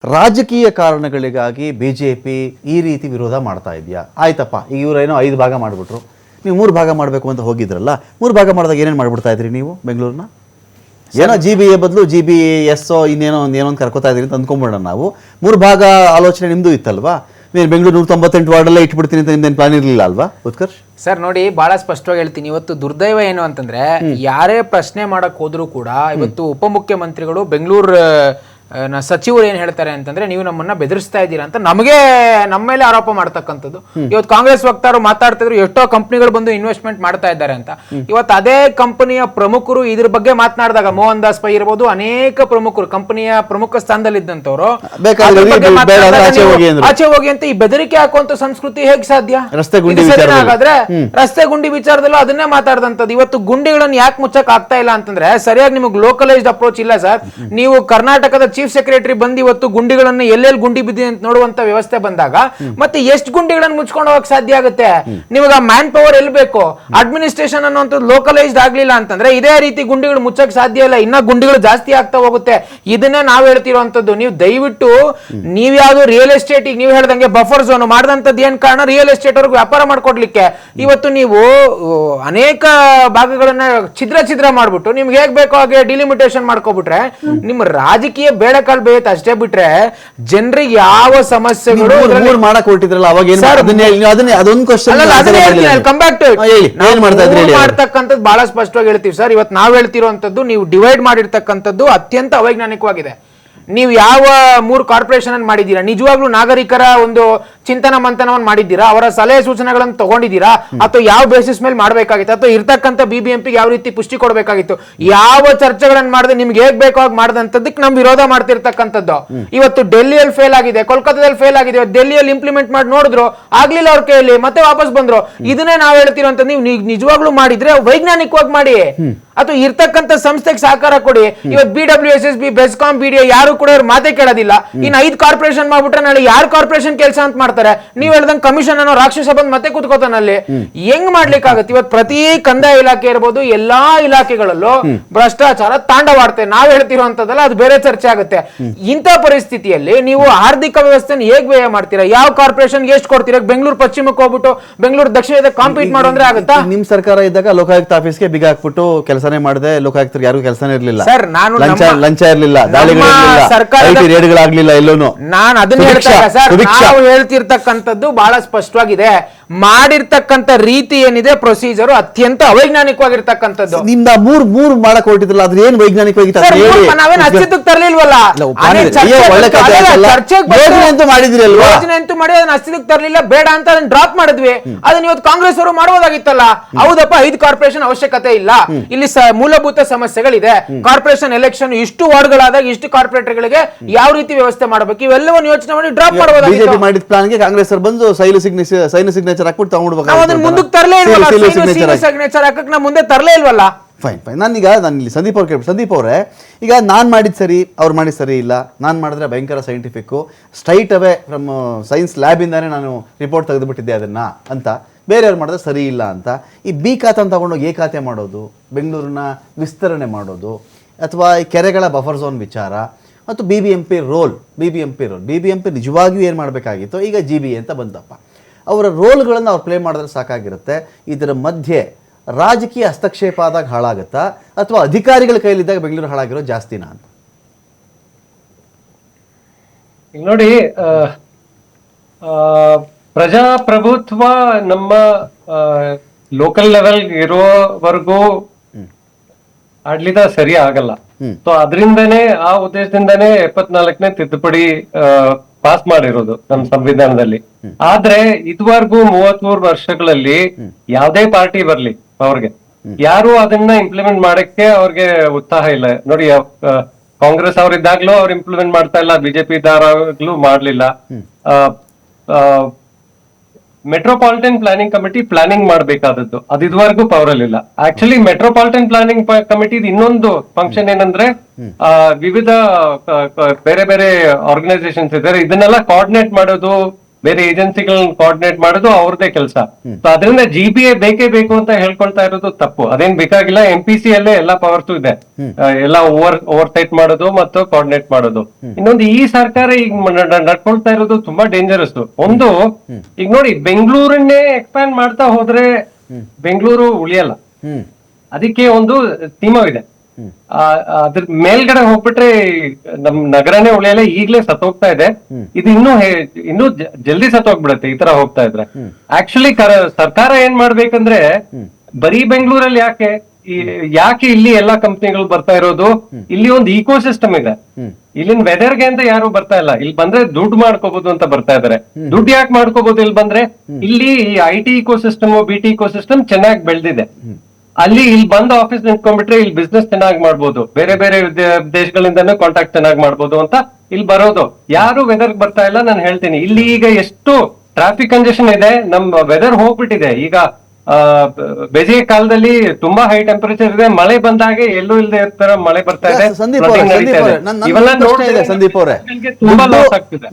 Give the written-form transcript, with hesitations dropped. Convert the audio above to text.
ರಾಜಕೀಯ ಕಾರಣಗಳಿಗಾಗಿ ಬಿಜೆಪಿ ಈ ರೀತಿ ವಿರೋಧ ಮಾಡ್ತಾ ಇದೆಯಾ? ಆಯ್ತಪ್ಪ, ಈಗ ಇವರೇನೋ 5 ಭಾಗ ಮಾಡಿಬಿಟ್ರು, ನೀವು 3 ಭಾಗ ಮಾಡಬೇಕು ಅಂತ ಹೋಗಿದ್ರಲ್ಲ, 3 ಭಾಗ ಮಾಡಿದಾಗ ಏನೇನು ಮಾಡಿಬಿಡ್ತಾ ಇದ್ರಿ ನೀವು ಬೆಂಗಳೂರನ್ನ? ಏನೋ GBA ಬದಲು GBS ಇನ್ನೇನೋ ಒಂದು ಕರ್ಕೋತಾ ಇದ್ರಿ ಅಂತ ಅಂದ್ಕೊಂಬಿಡೋಣ ನಾವು. 3 ಭಾಗ ಆಲೋಚನೆ ನಿಮ್ಮದು ಇತ್ತಲ್ವಾ? ನೀವು ಬೆಂಗಳೂರು 198 ವಾರ್ಡಲ್ಲೇ ಇಟ್ಬಿಡ್ತೀನಿ ಅಂತ ನಿಮ್ದೇನು ಪ್ಲಾನ್ ಇರಲಿಲ್ಲ ಅಲ್ವಾ ಉತ್ಕರ್ಷ್? ಸರ್ ನೋಡಿ, ಬಹಳ ಸ್ಪಷ್ಟವಾಗಿ ಹೇಳ್ತೀನಿ. ಇವತ್ತು ದುರ್ದೈವ ಏನು ಅಂತಂದ್ರೆ, ಯಾರೇ ಪ್ರಶ್ನೆ ಮಾಡಕ್ ಹೋದ್ರು ಕೂಡ ಇವತ್ತು ಉಪಮುಖ್ಯಮಂತ್ರಿಗಳು ಬೆಂಗಳೂರು ಸಚಿವರು ಏನ್ ಹೇಳ್ತಾರೆ ಅಂತಂದ್ರೆ, ನೀವು ನಮ್ಮನ್ನ ಬೆದರಿಸ್ತಾ ಇದ್ದೀರಾ ಅಂತ ನಮ್ಮ ಮೇಲೆ ಆರೋಪ ಮಾಡ್ತಕ್ಕಂಥದ್ದು. ಇವತ್ತು ಕಾಂಗ್ರೆಸ್ ವಕ್ತಾರರು ಮಾತಾಡ್ತಿದ್ರು, ಎಷ್ಟೋ ಕಂಪನಿಗಳು ಬಂದು ಇನ್ವೆಸ್ಟ್ಮೆಂಟ್ ಮಾಡ್ತಾ ಇದ್ದಾರೆ ಅಂತ. ಇವತ್ತು ಅದೇ ಕಂಪನಿಯ ಪ್ರಮುಖರು ಇದ್ರ ಬಗ್ಗೆ ಮಾತನಾಡಿದಾಗ, ಮೋಹನ್ ದಾಸ್ ಪೈ ಇರಬಹುದು, ಅನೇಕ ಪ್ರಮುಖರು ಕಂಪನಿಯ ಪ್ರಮುಖ ಸ್ಥಾನದಲ್ಲಿದ್ದಂಥವ್ರು ಆಚೆ ಹೋಗಿ ಅಂತ ಈ ಬೆದರಿಕೆ ಹಾಕುವಂತ ಸಂಸ್ಕೃತಿ ಹೇಗೆ ಸಾಧ್ಯ? ಹಾಗಾದ್ರೆ ರಸ್ತೆ ಗುಂಡಿ ವಿಚಾರದಲ್ಲೂ ಅದನ್ನೇ ಮಾತಾಡಿದಂಥದ್ದು. ಇವತ್ತು ಗುಂಡಿಗಳನ್ನು ಯಾಕೆ ಮುಚ್ಚಕ್ ಆಗ್ತಾ ಇಲ್ಲ ಅಂತಂದ್ರೆ, ಸರಿಯಾಗಿ ನಿಮಗೆ ಲೋಕಲೈಸ್ಡ್ ಅಪ್ರೋಚ್ ಇಲ್ಲ ಸರ್. ನೀವು ಕರ್ನಾಟಕದ ಚೀಫ್ ಸೆಕ್ರೆಟರಿ ಬಂದು ಇವತ್ತು ಗುಂಡಿಗಳನ್ನು ಎಲ್ಲೆಲ್ಲಿ ಗುಂಡಿ ಬಿದ್ದಿದೆ ಅಂತ ನೋಡುವಂತ ವ್ಯವಸ್ಥೆ ಬಂದಾಗ ಮತ್ತೆ ಎಷ್ಟು ಗುಂಡಿಗಳನ್ನು ಮುಚ್ಕೊಂಡು ಹೋಗಕ್ ಸಾಧ್ಯ ಆಗುತ್ತೆ? ನಿಮಗೆ ಮ್ಯಾನ್ ಪವರ್ ಎಲ್ಲಿ ಬೇಕು? ಅಡ್ಮಿನಿಸ್ಟ್ರೇಷನ್ ಅನ್ನುವಂಥದ್ದು ಲೋಕಲೈಸ್ಡ್ ಆಗ್ಲಿಲ್ಲ ಅಂತಂದ್ರೆ ಇದೇ ರೀತಿ ಗುಂಡಿಗಳು ಮುಚ್ಚಕ್ ಸಾಧ್ಯ ಇಲ್ಲ, ಇನ್ನ ಗುಂಡಿಗಳು ಜಾಸ್ತಿ ಆಗ್ತಾ ಹೋಗುತ್ತೆ. ಇದನ್ನೇ ನಾವು ಹೇಳ್ತಿರುವಂತದ್ದು. ನೀವು ದಯವಿಟ್ಟು ನೀವ್ಯಾವ್ದು ರಿಯಲ್ ಎಸ್ಟೇಟ್, ಈಗ ನೀವು ಹೇಳ್ದಂಗೆ ಬಫರ್ ಝೋನ್ ಮಾಡಿದಂತದ್ದು ಏನ್ ಕಾರಣ? ರಿಯಲ್ ಎಸ್ಟೇಟ್ ಅವ್ರಿಗೆ ವ್ಯಾಪಾರ ಮಾಡ್ಕೊಡ್ಲಿಕ್ಕೆ. ಇವತ್ತು ನೀವು ಅನೇಕ ಭಾಗಗಳನ್ನ ಛಿದ್ರ ಮಾಡ್ಬಿಟ್ಟು ನಿಮ್ಗೆ ಹೇಗ್ ಬೇಕೋ ಹಾಗೆ ಡಿಲಿಮಿಟೇಷನ್ ಮಾಡ್ಕೊಬಿಟ್ರೆ ನಿಮ್ಮ ರಾಜಕೀಯ ಬೇಡಕಾಲ್ ಬೇಯುತ್ತೆ ಅಷ್ಟೇ. ಬಿಟ್ರೆ ಜನರಿಗೆ ಯಾವ ಸಮಸ್ಯೆಗಳು ಮಾಡಕ್ ಹೊರಟಿದ್ರಲ್ಲ ಅವಾಗ ಮಾಡ್ತಕ್ಕಂಥದ್ದು ಬಹಳ ಸ್ಪಷ್ಟವಾಗಿ ಹೇಳ್ತೀವಿ ಸರ್. ಇವತ್ತು ನಾವ್ ಹೇಳ್ತಿರುವಂತದ್ದು, ನೀವು ಡಿವೈಡ್ ಮಾಡಿರ್ತಕ್ಕಂಥದ್ದು ಅತ್ಯಂತ ಅವೈಜ್ಞಾನಿಕವಾಗಿದೆ. ನೀವು ಯಾವ 3 ಕಾರ್ಪೊರೇಷನ್ ಅನ್ನು ಮಾಡಿದ್ದೀರಾ? ನಿಜವಾಗ್ಲೂ ನಾಗರಿಕರ ಒಂದು ಚಿಂತನ ಮಂಥನವನ್ನು ಮಾಡಿದ್ದೀರಾ? ಅವರ ಸಲಹೆ ಸೂಚನೆಗಳನ್ನು ತಗೊಂಡಿದ್ದೀರಾ? ಅಥವಾ ಯಾವ ಬೇಸಿಸ್ ಮೇಲೆ ಮಾಡಬೇಕಾಗಿತ್ತು? ಅಥವಾ ಇರ್ತಕ್ಕಂಥ BBMP ಯಾವ ರೀತಿ ಪುಷ್ಟಿ ಕೊಡಬೇಕಾಗಿತ್ತು? ಯಾವ ಚರ್ಚೆಗಳನ್ನು ಮಾಡದೆ ನಿಮ್ಗೆ ಹೇಗ್ ಬೇಕೋ ಹಾಗೆ ಮಾಡಿದಂಥದ್ದಕ್ಕೆ ನಮ್ ವಿರೋಧ ಮಾಡ್ತಿರ್ತಕ್ಕಂಥದ್ದು. ಇವತ್ತು ಡೆಲ್ಲಿಯಲ್ಲಿ ಫೇಲ್ ಆಗಿದೆ, ಕೋಲ್ಕತ್ತಾದಲ್ಲಿ ಫೇಲ್ ಆಗಿದೆ, ಡೆಲ್ಲಿಯಲ್ಲಿ ಇಂಪ್ಲಿಮೆಂಟ್ ಮಾಡಿ ನೋಡಿದ್ರು, ಆಗ್ಲಿಲ್ಲ ಅವ್ರ ಕೈಯಲ್ಲಿ, ಮತ್ತೆ ವಾಪಸ್ ಬಂದ್ರು. ಇದನ್ನೇ ನಾವು ಹೇಳ್ತಿರೋಂತ, ನೀವು ನಿಜವಾಗ್ಲೂ ಮಾಡಿದ್ರೆ ವೈಜ್ಞಾನಿಕವಾಗಿ ಮಾಡಿ, ಅಥವಾ ಇರ್ತಕ್ಕಂಥ ಸಂಸ್ಥೆಗೆ ಸಹಕಾರ ಕೊಡಿ. ಇವತ್ತು BWSSB, ಬೆಸ್ಕಾಂ, BDA ಯಾರು ಕೂಡ ಮಾತೆ ಕೇಳೋದಿಲ್ಲ. ಇನ್ನು 5 ಕಾರ್ಪೊರೇಷನ್ ಮಾಡ್ಬಿಟ್ರೆ ನಾಳೆ ಯಾರು ಕಾರ್ಪೊರೇಷನ್ ಕೆಲಸ ಅಂತ ಮಾಡ್ತಾರೆ? ನೀವ್ ಹೇಳ್ದಂಗೆ ಕಮಿಷನ್ ಅನ್ನೋ ರಾಕ್ಷಸ ಬಂದ್ ಮತ್ತೆ ಕೂತ್ಕೋತಾನಲ್ಲಿ. ಹೆಂಗ್ ಮಾಡ್ಲಿಕ್ಕಾಗತ್ತೆ? ಇವತ್ತು ಪ್ರತಿ ಕಂದಾಯ ಇಲಾಖೆ ಇರಬಹುದು, ಎಲ್ಲಾ ಇಲಾಖೆಗಳಲ್ಲೂ ಭ್ರಷ್ಟಾಚಾರ ತಾಂಡವಾಡ್ತೇವೆ. ನಾವ್ ಹೇಳ್ತಿರುವಂತದ್ದಲ್ಲ, ಅದು ಬೇರೆ ಚರ್ಚೆ ಆಗುತ್ತೆ. ಇಂಥ ಪರಿಸ್ಥಿತಿಯಲ್ಲಿ ನೀವು ಆರ್ಥಿಕ ವ್ಯವಸ್ಥೆನ ಹೇಗ್ ವ್ಯಯ ಮಾಡ್ತೀರಾ? ಯಾವ ಕಾರ್ಪೊರೇಷನ್ ಎಷ್ಟು ಕೊಡ್ತೀರಾ? ಬೆಂಗಳೂರು ಪಶ್ಚಿಮಕ್ಕೆ ಹೋಗ್ಬಿಟ್ಟು ಬೆಂಗಳೂರು ದಕ್ಷಿಣದ ಕಾಂಪೀಟ್ ಮಾಡೋಂದ್ರೆ ಆಗುತ್ತಾ? ನಿಮ್ ಸರ್ಕಾರ ಇದ್ದಾಗ ಲೋಕಾಯುಕ್ತ ಆಫೀಸ್ಗೆ ಬಿಗ ಹಾಕ್ಬಿಟ್ಟು ಕೆಲಸನೇ ಮಾಡದೆ, ಲೋಕಾಯುಕ್ತರಿಗೆ ಯಾರಿಗೂ ಕೆಲಸನೇ ಇರಲಿಲ್ಲ ಸರ್. ನಾನು ಲಂಚ ಇರಲಿಲ್ಲ, ದಾಳಿಗಳಾಗ್ಲಿಲ್ಲ ಎಲ್ಲೂನು. ನಾನು ಅದನ್ನ ಹೇಳ್ತಾರೆ ಸರ್, ನಾವು ಹೇಳ್ತಿರ್ತಕ್ಕಂಥದ್ದು ಬಹಳ ಸ್ಪಷ್ಟವಾಗಿದೆ. ಮಾಡಿರ್ತಕ್ಕಂಥ ರೀತಿ ಏನಿದೆ, ಪ್ರೊಸೀಜರ್ ಅತ್ಯಂತ ಅವೈಜ್ಞಾನಿಕವಾಗಿರ್ತಕ್ಕಂಥದ್ದು. ನಿಮ್ದ ಮೂರ್ ಮಾಡಕ್ ಹೊರಟಿದ್ರಲ್ಲ, ಅದ್ರ ಏನ್ ವೈಜ್ಞಾನಿಕವಾಗಿತ್ತು? ನಾವೇನ್ ಅಸ್ತಿತ್ವಕ್ಕೆ ತರಲಿಲ್ವಲ್ಲ, ಯೋಜನೆ ಅಂತೂ ಮಾಡಿ ಅದನ್ನ ಅಸ್ತಿತ್ವಕ್ಕೆ ತರಲಿಲ್ಲ, ಬೇಡ ಅಂತ ಅದನ್ನ ಡ್ರಾಪ್ ಮಾಡಿದ್ವಿ. ಅದನ್ನ ಇವತ್ತು ಕಾಂಗ್ರೆಸ್ ಅವರು ಮಾಡಬಹುದಾಗಿತ್ತಲ್ಲ. ಹೌದಪ್ಪ, 5 ಕಾರ್ಪೊರೇಷನ್ ಅವಶ್ಯಕತೆ ಇಲ್ಲ, ಇಲ್ಲಿ ಮೂಲಭೂತ ಸಮಸ್ಯೆಗಳಿದೆ. ಕಾರ್ಪೊರೇಷನ್ ಎಲೆಕ್ಷನ್ ಇಷ್ಟು ವಾರ್ಡ್ಗಳಾದಾಗ ಇಷ್ಟು ಕಾರ್ಪೊರೇಟರ್ಗಳಿಗೆ ಯಾವ ರೀತಿ ವ್ಯವಸ್ಥೆ ಮಾಡಬೇಕು, ಇವೆಲ್ಲವನ್ನು ಯೋಚನೆ ಮಾಡಿ ಡ್ರಾಪ್ ಮಾಡಬಹುದಾಗಿತ್ತು. ಬಿಜೆಪಿ ಮಾಡಿದ ಪ್ಲಾನ್ಗೆ ಕಾಂಗ್ರೆಸ್ ಅವರು ಬಂದು ಸೈನ್ ಸಿಗ್ನೇಚರ್ ಹಾಕ್ಬಿಟ್ಟು ತಗೊಂಡ್ಬಿಡ್ಬೇಕು. ಮುಂದಕ್ಕೆ ತರಲೇ ಇಲ್ವಲ್ಲ, ಸಿಗ್ನೇಚರ್ ಹಾಕಕ್ ನಾವು ಮುಂದೆ ತರಲೇ ಇಲ್ವಲ್ಲ. ಫೈನ್. ನಾನು ಇಲ್ಲಿ ಸಂದೀಪ್ ಅವ್ರು ಕೇಳ್ಬಿಟ್ಟು, ಸಂದೀಪ್ ಅವರೇ, ಈಗ ನಾನು ಮಾಡಿದ್ ಸರಿ, ಅವ್ರು ಮಾಡಿದ್ ಸರಿ ಇಲ್ಲ, ನಾನು ಮಾಡಿದ್ರೆ ಭಯಂಕರ scientific, straight away from science ಲ್ಯಾಬಿಂದಾನೇ ನಾನು ರಿಪೋರ್ಟ್ ತೆಗೆದುಬಿಟ್ಟಿದ್ದೆ ಅದನ್ನ ಅಂತ, ಬೇರೆಯವ್ರು ಮಾಡಿದ್ರೆ ಸರಿ ಇಲ್ಲ ಅಂತ, ಈ B ಖಾತೆ ತಗೊಂಡೋಗಿ A ಖಾತೆ ಮಾಡೋದು, ಬೆಂಗಳೂರಿನ ವಿಸ್ತರಣೆ ಮಾಡೋದು, ಅಥವಾ ಈ ಕೆರೆಗಳ ಬಫರ್ ಝೋನ್ ವಿಚಾರ, ಮತ್ತು BBMP ರೋಲ್ BBMP ನಿಜವಾಗಿಯೂ ಏನು ಮಾಡಬೇಕಾಗಿತ್ತು, ಈಗ GBA ಅಂತ ಬಂತಪ್ಪ. ಅವರ ರೋಲ್ಗಳನ್ನು ಅವ್ರು ಪ್ಲೇ ಮಾಡಿದ್ರೆ ಸಾಕಾಗಿರುತ್ತೆ. ಇದರ ಮಧ್ಯೆ ರಾಜಕೀಯ ಹಸ್ತಕ್ಷೇಪ ಆದಾಗ ಹಾಳಾಗುತ್ತಾ, ಅಥವಾ ಅಧಿಕಾರಿಗಳ ಕೈಲಿದ್ದಾಗ ಬೆಂಗಳೂರು ಹಾಳಾಗಿರೋ ಜಾಸ್ತಿನಾ ಅಂತ? ಈಗ ನೋಡಿ, ಪ್ರಜಾಪ್ರಭುತ್ವ ನಮ್ಮ ಲೋಕಲ್ ಲೆವೆಲ್ ಇರೋವರೆಗೂ ಆಡಳಿತ ಸರಿ ಆಗಲ್ಲ. ಸೊ ಅದರಿಂದನೇ, ಆ ಉದ್ದೇಶದಿಂದನೇ 74ನೇ ತಿದ್ದುಪಡಿ ಪಾಸ್ ಮಾಡಿರೋದು ನಮ್ಮ ಸಂವಿಧಾನದಲ್ಲಿ. ಆದ್ರೆ ಇದುವರೆಗೂ 33 ವರ್ಷಗಳಲ್ಲಿ ಯಾವ್ದೇ ಪಾರ್ಟಿ ಬರ್ಲಿ ಅವ್ರಿಗೆ, ಯಾರು ಅದನ್ನ ಇಂಪ್ಲಿಮೆಂಟ್ ಮಾಡಕ್ಕೆ ಅವ್ರಿಗೆ ಉತ್ಸಾಹ ಇಲ್ಲ. ನೋಡಿ, ಕಾಂಗ್ರೆಸ್ ಅವರಿದ್ದಾಗ್ಲೂ ಅವ್ರು ಇಂಪ್ಲಿಮೆಂಟ್ ಮಾಡ್ತಾ ಇಲ್ಲ, ಬಿಜೆಪಿ ಇದ್ದಾಗ್ಲೂ ಮಾಡ್ಲಿಲ್ಲ. ಮೆಟ್ರೋಪಾಲಿಟನ್ ಪ್ಲಾನಿಂಗ್ ಕಮಿಟಿ ಪ್ಲಾನಿಂಗ್ ಮಾಡಬೇಕಾದದ್ದು ಅದು ಇದುವರೆಗೂ ಪವರ್ ಅಲ್ಲಿಲ್ಲ. ಆಕ್ಚುಲಿ ಮೆಟ್ರೋಪಾಲಿಟನ್ ಪ್ಲಾನಿಂಗ್ ಕಮಿಟಿ ಇನ್ನೊಂದು ಫಂಕ್ಷನ್ ಏನಂದ್ರೆ, ವಿವಿಧ ಬೇರೆ ಬೇರೆ ಆರ್ಗನೈಸೇಷನ್ಸ್ ಇದ್ದಾರೆ, ಇದನ್ನೆಲ್ಲ ಕೋಆರ್ಡಿನೇಟ್ ಮಾಡೋದು, ಬೇರೆ ಏಜೆನ್ಸಿಗಳನ್ನ ಕೋಆರ್ಡಿನೇಟ್ ಮಾಡೋದು ಅವ್ರದೇ ಕೆಲಸ. ಸೊ ಅದರಿಂದ GPA ಬೇಕೇ ಬೇಕು ಅಂತ ಹೇಳ್ಕೊಳ್ತಾ ಇರೋದು ತಪ್ಪು. ಅದೇನ್ ಬೇಕಾಗಿಲ್ಲ, MPC ಅಲ್ಲೇ ಎಲ್ಲಾ ಪವರ್ಸು ಇದೆ. ಎಲ್ಲ ಓವರ್ ಸೈಟ್ ಮಾಡೋದು ಮತ್ತು ಕೋಆರ್ಡಿನೇಟ್ ಮಾಡೋದು. ಇನ್ನೊಂದು, ಈ ಸರ್ಕಾರ ಈಗ ನಡ್ಕೊಳ್ತಾ ಇರೋದು ತುಂಬಾ ಡೇಂಜರಸ್. ಒಂದು, ಈಗ ನೋಡಿ, ಬೆಂಗಳೂರನ್ನೇ ಎಕ್ಸ್ಪ್ಯಾಂಡ್ ಮಾಡ್ತಾ ಹೋದ್ರೆ ಬೆಂಗಳೂರು ಉಳಿಯಲ್ಲ. ಅದಕ್ಕೆ ಒಂದು ಥೀಮವಿದೆ. ಅದ್ರ ಮೇಲ್ಗಡೆ ಹೋಗ್ಬಿಟ್ರೆ ನಮ್ ನಗರನೇ ಉಳಿಯಲ್ಲ, ಈಗ್ಲೇ ಸತ್ತೋಗ್ತಾ ಇದೆ. ಇದು ಇನ್ನೂ ಜಲ್ದಿ ಸತ್ತೋಗ್ಬಿಡತ್ತೆ ಈ ತರ ಹೋಗ್ತಾ ಇದ್ರೆ. ಆಕ್ಚುಲಿ ಸರ್ಕಾರ ಏನ್ ಮಾಡ್ಬೇಕಂದ್ರೆ, ಬರೀ ಬೆಂಗಳೂರಲ್ಲಿ ಯಾಕೆ ಇಲ್ಲಿ ಎಲ್ಲಾ ಕಂಪ್ನಿಗಳು ಬರ್ತಾ ಇರೋದು? ಇಲ್ಲಿ ಒಂದು ಇಕೋ ಸಿಸ್ಟಮ್ ಇದೆ. ಇಲ್ಲಿನ ವೆದರ್ಗೆ ಅಂತ ಯಾರು ಬರ್ತಾ ಇಲ್ಲ. ಇಲ್ಲಿ ಬಂದ್ರೆ ದುಡ್ಡು ಮಾಡ್ಕೋಬಹುದು ಅಂತ ಬರ್ತಾ ಇದಾರೆ. ದುಡ್ಡು ಯಾಕೆ ಮಾಡ್ಕೋಬಹುದು ಇಲ್ಲಿ ಬಂದ್ರೆ? ಇಲ್ಲಿ ಈ IT ecosystem, BT ecosystem ಚೆನ್ನಾಗಿ ಬೆಳೆದಿದೆ. ಇಲ್ಲಿ ಬಂದು ಆಫೀಸ್ ನಿಂತ್ಕೊಂಡ್ಬಿಟ್ರೆ ಇಲ್ಲಿ ಬಿಸ್ನೆಸ್ ಚೆನ್ನಾಗಿ ಮಾಡ್ಬೋದು, ಬೇರೆ ಬೇರೆ ದೇಶಗಳಿಂದನೂ ಕಾಂಟ್ಯಾಕ್ಟ್ ಚೆನ್ನಾಗಿ ಮಾಡ್ಬೋದು ಅಂತ ಇಲ್ಲಿ ಬರೋದು. ಯಾರು ವೆದರ್ ಬರ್ತಾ ಇಲ್ಲ. ನಾನು ಹೇಳ್ತೀನಿ, ಇಲ್ಲಿ ಈಗ ಎಷ್ಟು ಟ್ರಾಫಿಕ್ ಕಂಜೆಷನ್ ಇದೆ, ನಮ್ಮ ವೆದರ್ ಹೋಗ್ಬಿಟ್ಟಿದೆ. ಈಗ ಬೇಸಿಗೆ ಕಾಲದಲ್ಲಿ ತುಂಬಾ ಹೈ ಟೆಂಪರೇಚರ್ ಇದೆ, ಮಳೆ ಬಂದಾಗೆ ಎಲ್ಲೂ ಇಲ್ಲದೆ ತರ ಮಳೆ ಬರ್ತಾ ಇದೆ, ಸಂದೀಪ್ ಅವರೇ, ಇವೆಲ್ಲ ಸಂದೀಪ್ ಅವರೇ, ತುಂಬಾ ಲಾಸ್ ಆಗ್ತಿದೆ.